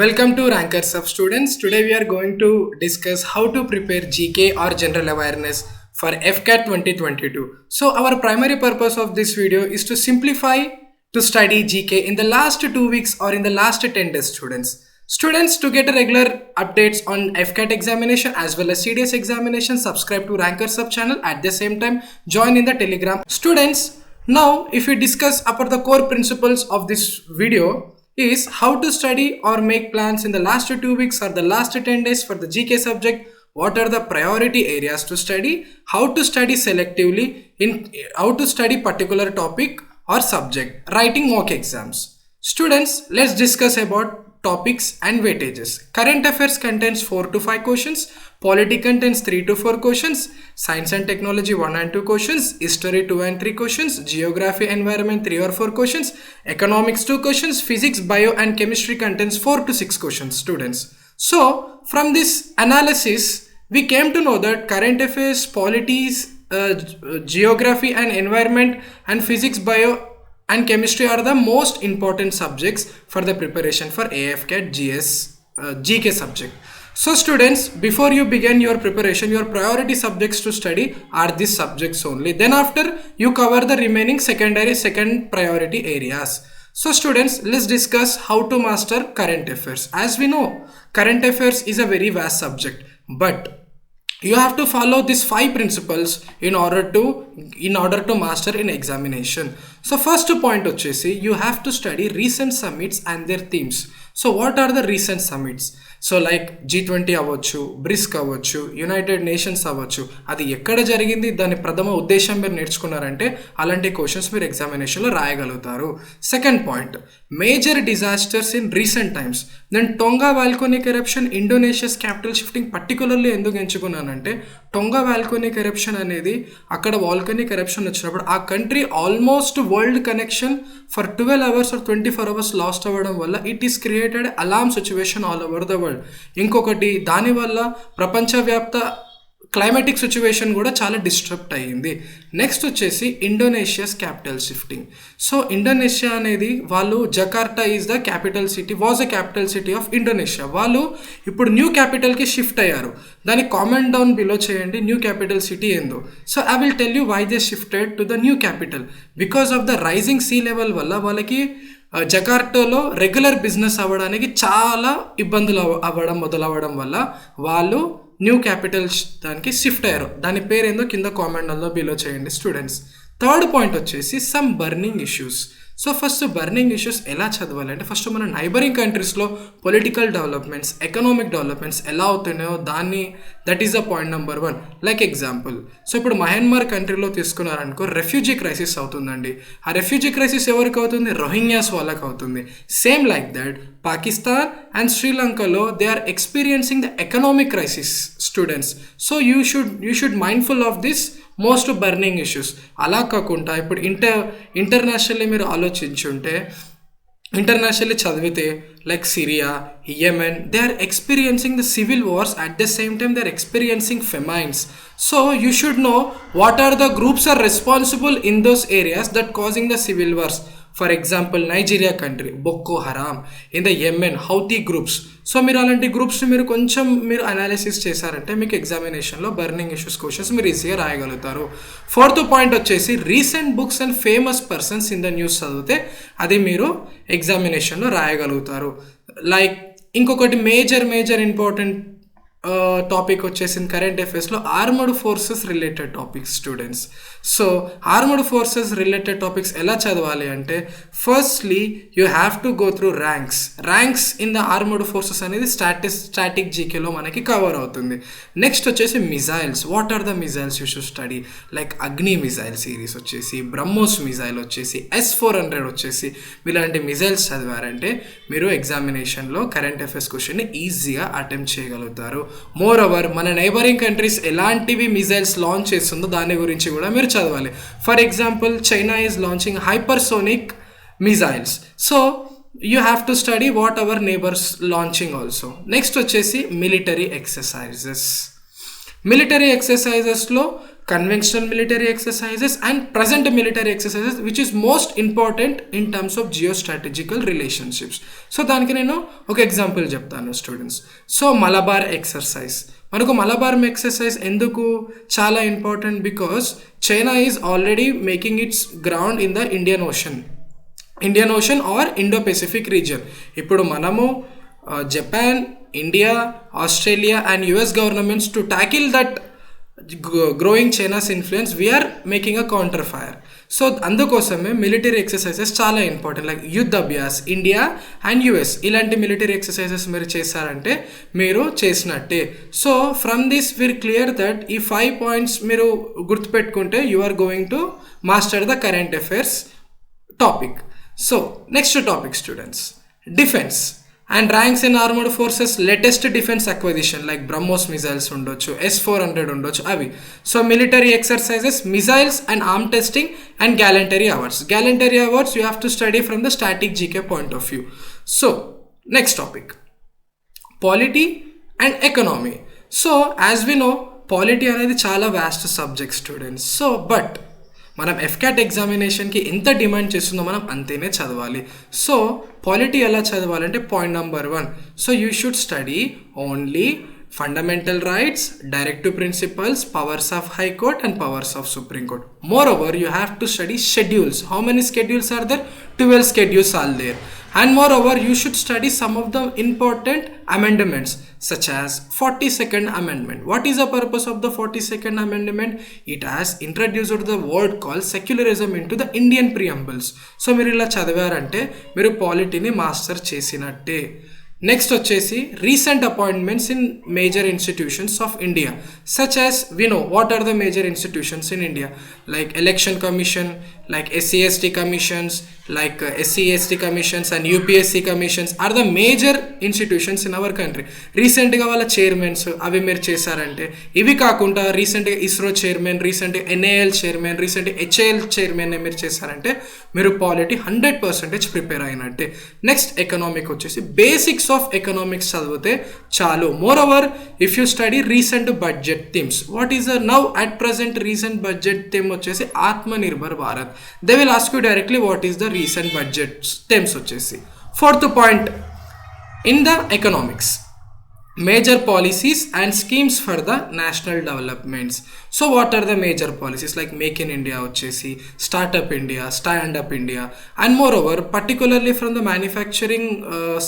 Welcome to Rankers Hub students. Today we are going to discuss how to prepare GK or general awareness for AFCAT 2022. So our primary purpose of this video is to simplify to study GK in the last 2 weeks or in the last 10 days students. Students, to get regular updates on AFCAT examination as well as CDS examination, subscribe to Rankers Hub channel. At the same time, join in the Telegram. Students, now if we discuss about the core principles of this video is how to study or make plans in the last 2 weeks or the last 10 days for the GK subject. What are the priority areas to study, how to study selectively, how to study particular topic or subject, writing mock exams. Students, let's discuss about topics and weightages. Current affairs contains 4 to 5 questions, polity contains 3 to 4 questions, science and technology 1 and 2 questions, history 2 and 3 questions, geography environment 3 or 4 questions, economics 2 questions, physics, bio and chemistry contains 4 to 6 questions students. So from this analysis we came to know that current affairs, polities, geography and environment and physics, bio and chemistry are the most important subjects for the preparation for AFCAT GK subject. So students, before you begin your preparation, your priority subjects to study are these subjects only. Then after you cover the remaining second priority areas. So students, let's discuss how to master current affairs. As we know, current affairs is a very vast subject, but you have to follow these 5 principles in order to master in examination. So first point vachesi, you have to study recent summits and their themes. So what are the recent summits? So like G20 avvachu, BRICS avvachu, United Nations avvachu, అది ఎక్కడ జరిగింది, దాని ప్రథమ ఉద్దేశం మీరు నేర్చుకున్నారంటే అలాంటి questions మీరు ఎగ్జామినేషన్లో రాయగలుగుతారు. Second point, major disasters in recent times. నేను Tonga volcanic eruption, Indonesia's capital shifting particularly ఎందుకు ఎంచుకున్నానంటే టొంగా వాల్కోనిక్ ఎరప్షన్ అనేది అక్కడ వాల్కోనిక్ ఎరప్షన్ వచ్చినప్పుడు ఆ country almost world connection for 12 hours are 24 hours last అవ్వడం వల్ల it is created alarm situation all over the world. ఇంకొకటి, దానివల్ల ప్రపంచవ్యాప్త క్లైమాటిక్ సిచ్యువేషన్ కూడా చాలా డిస్టర్బ్ అయ్యింది. నెక్స్ట్ వచ్చేసి Indonesia's capital shifting. So Indonesia అనేది వాళ్ళు Jakarta is the capital city, was the capital city of Indonesia. వాళ్ళు ఇప్పుడు న్యూ క్యాపిటల్కి షిఫ్ట్ అయ్యారు. దాన్ని కామెంట్ డౌన్ బిలో చేయండి న్యూ క్యాపిటల్ సిటీ ఏందో. So I will tell you why they shifted to the new capital. Because of the rising sea level వల్ల వాళ్ళకి జకార్టాలో regular business అవ్వడానికి చాలా ఇబ్బందులు మొదలవ్వడం వల్ల వాళ్ళు న్యూ క్యాపిటల్ దానికి షిఫ్ట్ అయ్యారు. దాని పేరు ఏందో కింద కామెంట్లో బిలో చేయండి స్టూడెంట్స్. థర్డ్ పాయింట్ వచ్చేసి some burning issues. So first burning issues ఎలా చదవాలి అంటే ఫస్ట్ మన నైబరింగ్ కంట్రీస్లో పొలిటికల్ డెవలప్మెంట్స్, ఎకనామిక్ డెవలప్మెంట్స్ ఎలా అవుతున్నాయో that is the point number 1. Like example, so ఇప్పుడు మయన్మార్ కంట్రీలో తీసుకున్నారనుకో రెఫ్యూజీ క్రైసిస్ అవుతుందండి. ఆ రెఫ్యూజీ క్రైసిస్ ఎవరికి అవుతుంది? రోహింగ్యాస్ వాళ్ళకి అవుతుంది. Same like that Pakistan and శ్రీలంకలో they are experiencing the economic crisis students. So you should mindful of this most burning issues. అలా కాకుండా ఇప్పుడు ఇంటర్నేషనల్లీ మీరు ఆలోచించుంటే, ఇంటర్నేషనల్లీ చదివితే like Syria, Yemen, they are experiencing the civil wars, at the same time they are experiencing famines. So you should know what are the groups are responsible in those areas that causing the civil wars. For example Nigeria country, Boko Haram, in the Yemen Houthi groups. So మీరు అలాంటి గ్రూప్స్ని మీరు analysis చేశారంటే మీకు ఎగ్జామినేషన్లో burning issues questions మీరు ఈజీగా రాయగలుగుతారు. Fourth point వచ్చేసి recent books and famous persons in the news చదివితే అది మీరు ఎగ్జామినేషన్లో రాయగలుగుతారు. లైక్ ఇంకొకటి మేజర్ ఇంపార్టెంట్ టాపిక్ వచ్చేసి కరెంట్ అఫైర్స్లో armoured forces related topics students. So armoured forces related topics ఎలా చదవాలి అంటే firstly you have to go through ranks in the armoured forces అనేది స్టాటిక్ జీకేలో మనకి కవర్ అవుతుంది. నెక్స్ట్ వచ్చేసి missiles. What are the missiles you should study? Like అగ్ని missile series వచ్చేసి, బ్రహ్మోస్ మిజైల్ వచ్చేసి, S-400 వచ్చేసి. ఇలాంటి మిజైల్స్ చదివారంటే మీరు ఎగ్జామినేషన్లో కరెంట్ అఫైర్స్ క్వశ్చన్ని ఈజీగా అటెంప్ట్ చేయగలుగుతారు. మోర్ ఓవర్ మన నైబరింగ్ కంట్రీస్ ఎలాంటివి మిజైల్స్ లాంచ్ చేస్తుందో దాని గురించి కూడా మీరు చదవాలి. For example China is launching hypersonic missiles. So you have to study what our neighbours launching also. Next వచ్చేసి మిలిటరీ ఎక్సర్సైజెస్లో conventional military exercises and present military exercises, which is most important in terms of geostrategical relationships. So దానికి నేను ఒక example చెప్తాను students. So Malabar exercise, మనకు Malabar exercise ఎందుకు చాలా important? Because China is already making its ground in the Indian Ocean or Indo Pacific region. ఇప్పుడు మనము Japan, India, Australia and US governments to tackle that growing China's influence, we're making a counter fire. So అందుకోసమే military exercises చాలా important. Like Yudh Abhyas, India and US ఇలాంటి military exercises మీరు చేశారంటే మీరు చేసినట్టే. So from this we're clear that ఈ 5 points మీరు గుర్తుపెట్టుకుంటే you are going to master the current affairs topic. So next topic students, defence and ranks in armoured forces latest defence acquisition like BrahMos missiles ఉండొచ్చు, S-400 ఉండొచ్చు అవి. So military exercises, missiles and arm testing and gallantry awards you have to study from the static GK point of view. So next topic, polity and economy. So as we know polity అనేది చాలా vast subject students. So but మనం AFCAT ఎగ్జామినేషన్కి ఎంత demand చేస్తుందో మనం అంతేనే చదవాలి. So polity ఎలా చదవాలంటే point number 1, so you should study only fundamental rights, directive principles, powers of high court and powers of supreme court. More over you have to study schedules. How many schedules are there? 12 schedules are there. And moreover you should study some of the important amendments such as 42nd amendment. What is the purpose of the 42nd amendment? It has introduced the word called secularism into the Indian preambles. So మీరు ఇలా చదివారంటే మీరు పాలిటీని master చేసినట్టే. Next వచ్చేసి recent appointments in major institutions of India, such as we know what are the major institutions in India, like election commission, like SC/ST commissions, like SC/ST commissions and UPSC commissions are the major institutions in our country. రీసెంట్గా వాళ్ళ chairmans అవి మీరు చేశారంటే, ఇవి కాకుండా రీసెంట్గా ISRO chairman, రీసెంట్గా NAL chairman, రీసెంట్గా HAL చైర్మన్ మీరు చేశారంటే మీరు పాలిటీ 100% ప్రిపేర్ అయినట్టే. నెక్స్ట్ ఎకనామిక్ వచ్చేసి బేసిక్స్ ఆఫ్ ఎకనామిక్స్ చదివితే చాలు. Moreover if you study recent budget themes, what is the now at present recent budget theme వచ్చేసి Atmanirbhar Bharat. They will ask you directly what is the recent budget themes వచ్చేసి. Fourth point in the economics, major policies and schemes for the national developments. So what are the major policies? Like Make in India వచ్చేసి, Startup India, Stand Up India, and moreover particularly from the manufacturing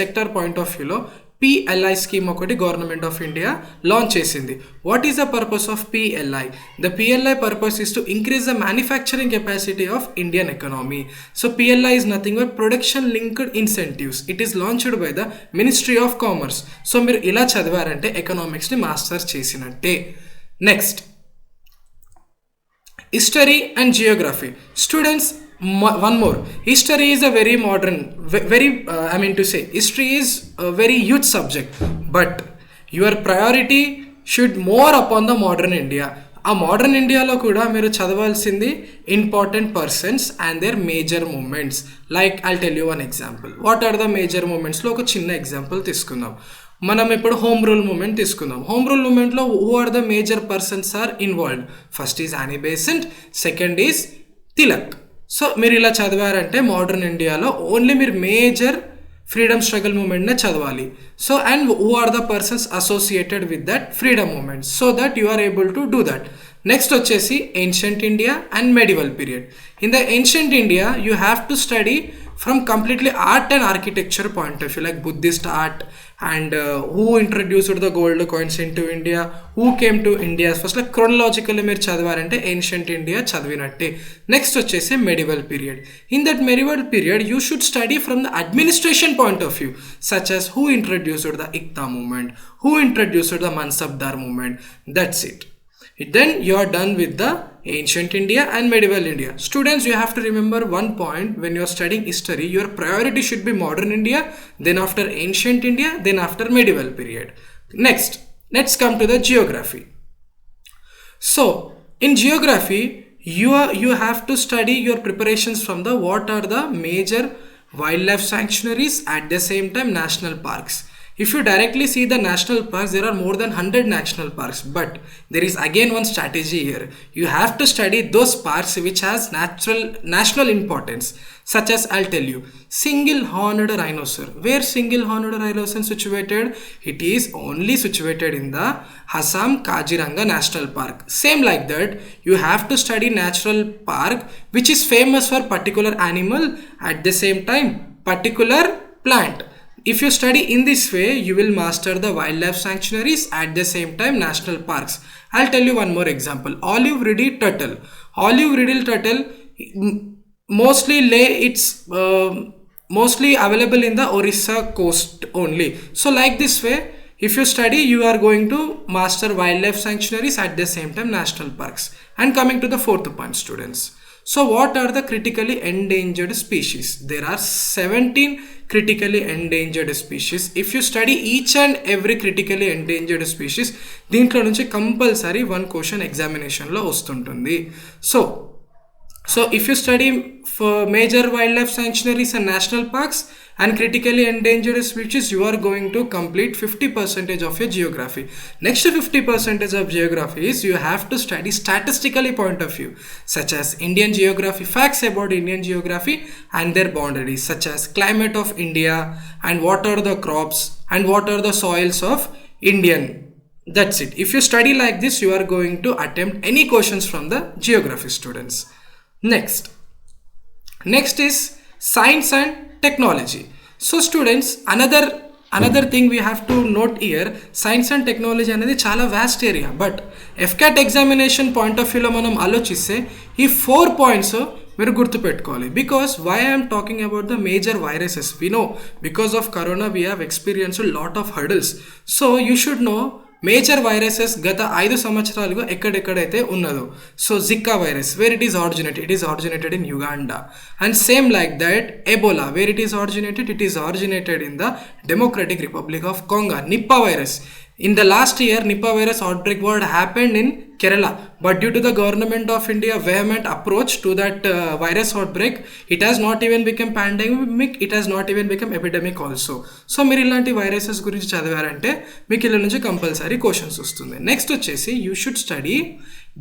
sector point of view లో PLI scheme ఒకటి government of India launch చేసింది. What is the purpose of PLI? The PLI purpose is to increase the manufacturing capacity of Indian economy. So PLI is nothing but production linked incentives. It is launched by the ministry of commerce. So మీరు ఇలా చదివారంటే ఎకనామిక్స్ని masters చేసినట్టే. Next history and Geography. Students, one more, history is a very modern, history is a very huge subject, but your priority should more upon the modern India. ఆ modern ఇండియాలో కూడా మీరు చదవాల్సింది important persons and their major moments. Like I'll tell you one example. What are the major మూమెంట్స్లో ఒక చిన్న example తీసుకుందాం. మనం ఇప్పుడు హోమ్ రూల్ మూమెంట్ తీసుకుందాం. హోమ్ రూల్ మూమెంట్లో who are the major persons are involved? First is Annie Besant, second is Tilak. So మీరు ఇలా చదివారంటే మోడర్న్ ఇండియాలో ఓన్లీ మీరు మేజర్ ఫ్రీడమ్ స్ట్రగల్ మూమెంట్నే చదవాలి. So and who are the persons associated with that freedom moment, so that you are able to do that. Next వచ్చేసి ancient India and medieval period. In the ancient India you have to study from completely art and architecture point of view, like Buddhist art and who introduced the gold coins into India, who came to India first. Like chronologically మీరు చదివారంటే ancient India చదివినట్టే. Next వచ్చేసి medieval period. In that medieval period you should study from the administration point of view, such as who introduced the Ikta movement, who introduced the Mansabdar movement. That's it. Then you are done with the ancient India and medieval India. Students, you have to remember one point when you are studying history, your priority should be modern India, then after ancient India, then after medieval period. Next, let's come to the geography. So in geography you have to study your preparations from the what are the major wildlife sanctuaries, at the same time national parks. If you directly see the national parks, there are more than 100 national parks, but there is again one strategy here. You have to study those parks which has national importance, such as I'll tell you, single horned rhinoceros. Where single horned rhinoceros situated? It is only situated in the Assam Kaziranga National Park. Same like that, you have to study natural park which is famous for particular animal, at the same time particular plant. If you study in this way, you will master the wildlife sanctuaries, at the same time national parks. I'll tell you one more example. Olive-ridled turtle. Olive-ridled turtle mostly mostly available in the Orissa coast only. So like this way, if you study, you are going to master wildlife sanctuaries, at the same time national parks. And coming to the fourth point, students. So what are the critically endangered species? There are 17 critically endangered species. If you study each and every critically endangered species, దీంట్లో నుంచి compulsory one question examination లో వస్తుంటుంది. So if you study for major wildlife sanctuaries and national parks and critically endangered species, you are going to complete 50% of your geography. Next 50% of geography is you have to study statistically point of view, such as Indian geography, facts about Indian geography and their boundaries, such as climate of India and what are the crops and what are the soils of Indian. That's it. If you study like this, you are going to attempt any questions from the geography, students. Next is science and technology. So students, another thing we have to note here, science and technology అనేది చాలా vast area, but AFCAT examination point of view లో మనం ఆలోచిస్తే ఈ 4 points మీరు గుర్తుపెట్టుకోవాలి. Because why I am talking about the major viruses, we know because of corona we have experienced a lot of hurdles. So you should know major viruses గత 5 సంవత్సరాలుగా ఎక్కడెక్కడైతే ఉన్నదో. So Zika virus, where it is originated in Uganda. And same like that Ebola, where it is originated in the Democratic Republic of Congo. Nipah virus, in the last year Nipah virus outbreak what happened in Kerala, but due to the government of India vehement approach to that virus outbreak, it has not even become pandemic, it has not even become epidemic also. So మీరు ఇలాంటి viruses గురించి చదివారంటే మీకు ఇలా నుంచి compulsory questions వస్తుంది. Next వచ్చేసి you should study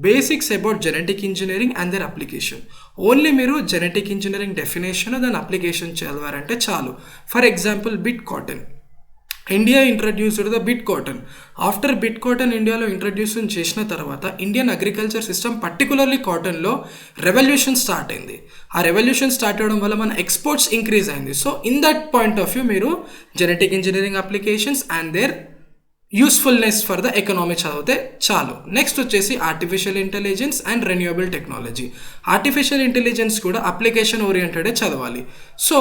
basics about genetic engineering and their application. Only మీరు genetic engineering definition దాని అప్లికేషన్ చదివారంటే చాలు. For example BT cotton, India introduced the BT cotton. After BT cotton ఇండియాలో ఇంట్రడ్యూషన్ చేసిన తర్వాత Indian agriculture system particularly కాటన్లో revolution start అయింది. ఆ రెవల్యూషన్ స్టార్ట్ అవ్వడం వల్ల మన ఎక్స్పోర్ట్స్ ఇంక్రీజ్ అయింది. So in that point of view మీరు genetic engineering applications and their usefulness for the economy చదివితే చాలు. నెక్స్ట్ వచ్చేసి artificial intelligence and renewable technology. Artificial intelligence కూడా అప్లికేషన్ ఓరియంటెడే చదవాలి. So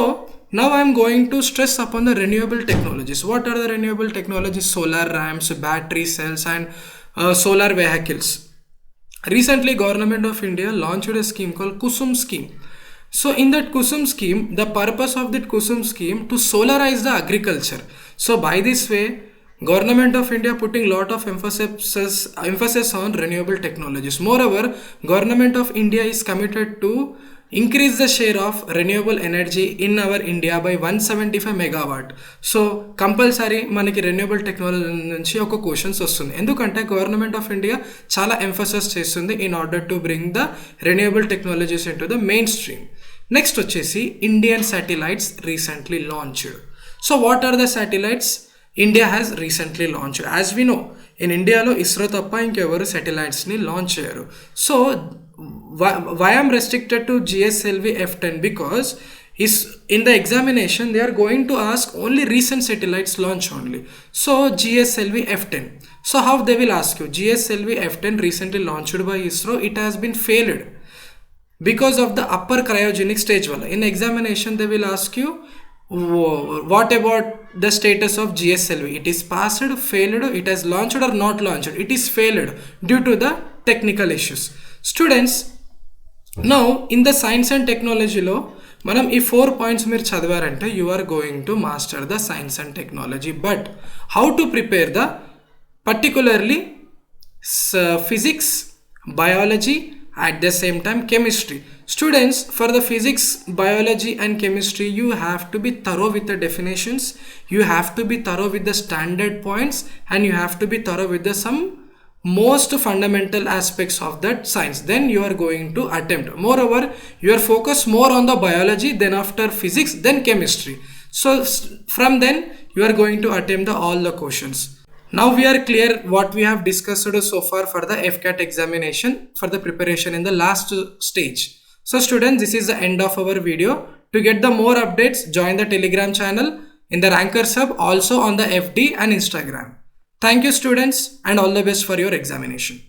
now I am going to stress upon the renewable technologies. What are the renewable technologies? Solar ramps, battery cells and solar vehicles. Recently government of India launched a scheme called Kusum scheme. So in that Kusum scheme, the purpose of that Kusum scheme to solarize the agriculture. So by this way government of India putting lot of emphasis on renewable technologies. Moreover, government of India is committed to increase the share of renewable energy in our India by 175 megawatt. So compulsory మనకి renewable technology నుంచి ఒక questions వస్తుంది, ఎందుకంటే government of India చాలా emphasise చేస్తుంది in order to bring the renewable technologies into the mainstream. Next వచ్చేసి Indian satellites recently launched. So what are the satellites India has recently launch? As we know in ఇండియాలో ఇస్రో తప్ప ఇంకెవరు శాటిలైట్స్ని launch చేయరు. సో why I'm restricted to GSLV F10? Because is in the examination they are going to ask only recent satellites launch only. So GSLV F10. So how they will ask you? GSLV F10 recently launched by ISRO, it has been failed because of the upper cryogenic stage wala. In examination they will ask you what about the status of GSLV? It is passed, failed, it has launched or not launched. It is failed due to the technical issues. Students, now in the science and technology లో మనం ఈ 4 points మీరు చదివారంటే you are going to master the science and technology. But how to prepare the particularly physics, biology at the same time chemistry. Students, for the physics, biology and chemistry, you have to be thorough with the definitions, you have to be thorough with the standard points, and you have to be thorough with the some most fundamental aspects of that science. Then you are going to attempt. Moreover, you are focused more on the biology, then after physics, then chemistry. So from then you are going to attempt all the questions. Now we are clear what we have discussed so far for the AFCAT examination for the preparation in the last stage. So students, this is the end of our video. To get the more updates, join the Telegram channel in the Rankers Hub, also on the FD and Instagram. Thank you students, and all the best for your examination.